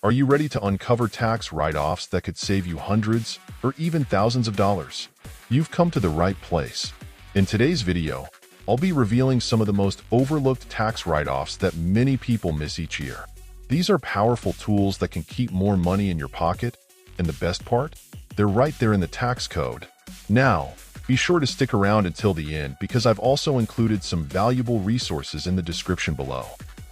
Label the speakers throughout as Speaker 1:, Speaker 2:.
Speaker 1: Are you ready to uncover tax write-offs that could save you hundreds or even thousands of dollars? You've come to the right place. In today's video, I'll be revealing some of the most overlooked tax write-offs that many people miss each year. These are powerful tools that can keep more money in your pocket, and the best part? They're right there in the tax code. Now, be sure to stick around until the end because I've also included some valuable resources in the description below.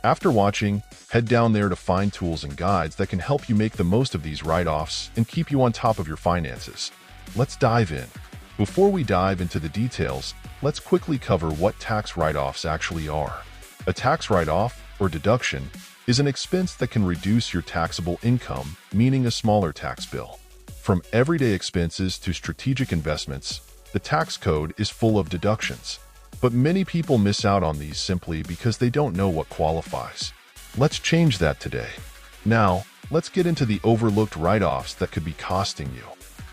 Speaker 1: After watching, head down there to find tools and guides that can help you make the most of these write-offs and keep you on top of your finances. Let's dive in. Before we dive into the details, let's quickly cover what tax write-offs actually are. A tax write-off, or deduction, is an expense that can reduce your taxable income, meaning a smaller tax bill. From everyday expenses to strategic investments, the tax code is full of deductions. But many people miss out on these simply because they don't know what qualifies. Let's change that today. Now, let's get into the overlooked write-offs that could be costing you.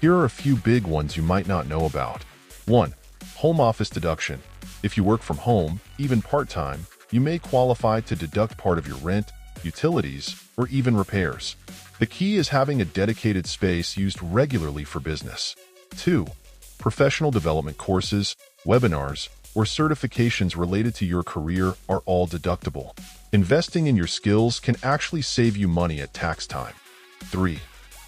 Speaker 1: Here are a few big ones you might not know about. 1. Home office deduction. If you work from home, even part-time, you may qualify to deduct part of your rent, utilities, or even repairs. The key is having a dedicated space used regularly for business. 2. Professional development courses, webinars, or certifications related to your career are all deductible. Investing in your skills can actually save you money at tax time. 3.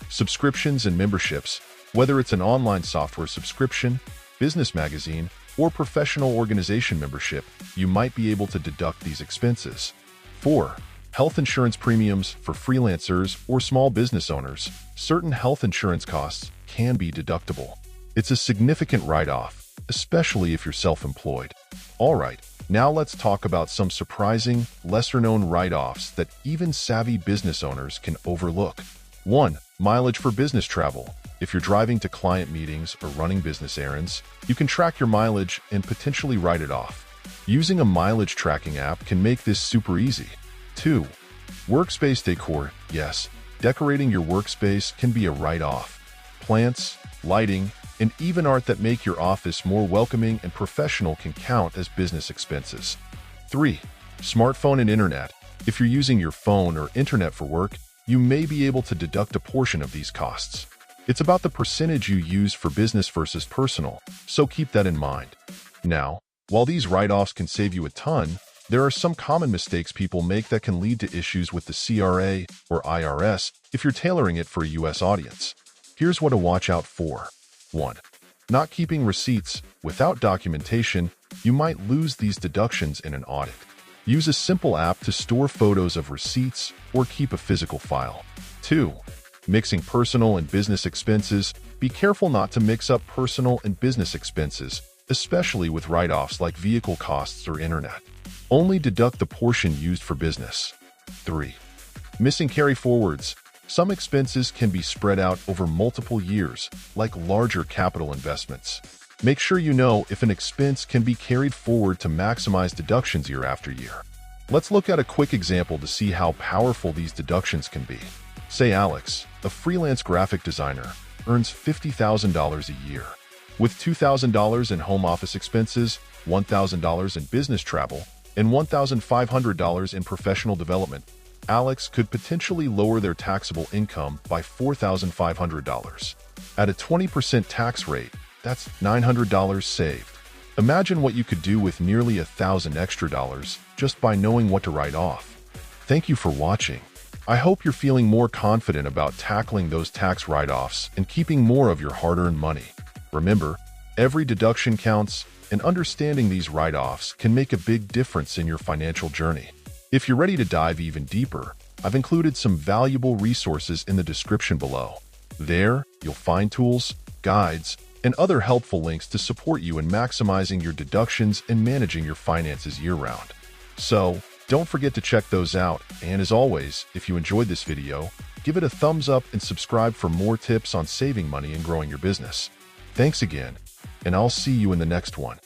Speaker 1: Subscriptions and memberships. Whether it's an online software subscription, business magazine, or professional organization membership, you might be able to deduct these expenses. 4. Health insurance premiums for freelancers or small business owners. Certain health insurance costs can be deductible. It's a significant write-off, especially if you're self-employed. Alright, now let's talk about some surprising, lesser-known write-offs that even savvy business owners can overlook. 1. Mileage for business travel. If you're driving to client meetings or running business errands, you can track your mileage and potentially write it off. Using a mileage tracking app can make this super easy. 2. Workspace decor. Yes, decorating your workspace can be a write-off. Plants, lighting, and even art that make your office more welcoming and professional can count as business expenses. 3. Smartphone and internet. If you're using your phone or internet for work, you may be able to deduct a portion of these costs. It's about the percentage you use for business versus personal, so keep that in mind. Now, while these write-offs can save you a ton, there are some common mistakes people make that can lead to issues with the CRA or IRS if you're tailoring it for a U.S. audience. Here's what to watch out for. 1. Not keeping receipts. Without documentation, you might lose these deductions in an audit. Use a simple app to store photos of receipts or keep a physical file. 2. Mixing personal and business expenses. Be careful not to mix up personal and business expenses, especially with write-offs like vehicle costs or internet. Only deduct the portion used for business. 3. Missing carry-forwards. Some expenses can be spread out over multiple years, like larger capital investments. Make sure you know if an expense can be carried forward to maximize deductions year after year. Let's look at a quick example to see how powerful these deductions can be. Say Alex, a freelance graphic designer, earns $50,000 a year. With $2,000 in home office expenses, $1,000 in business travel, and $1,500 in professional development, Alex could potentially lower their taxable income by $4,500. At a 20% tax rate, that's $900 saved. Imagine what you could do with nearly $1,000 extra dollars just by knowing what to write off. Thank you for watching. I hope you're feeling more confident about tackling those tax write-offs and keeping more of your hard-earned money. Remember, every deduction counts, and understanding these write-offs can make a big difference in your financial journey. If you're ready to dive even deeper, I've included some valuable resources in the description below. There, you'll find tools, guides, and other helpful links to support you in maximizing your deductions and managing your finances year-round. So, don't forget to check those out, and as always, if you enjoyed this video, give it a thumbs up and subscribe for more tips on saving money and growing your business. Thanks again, and I'll see you in the next one.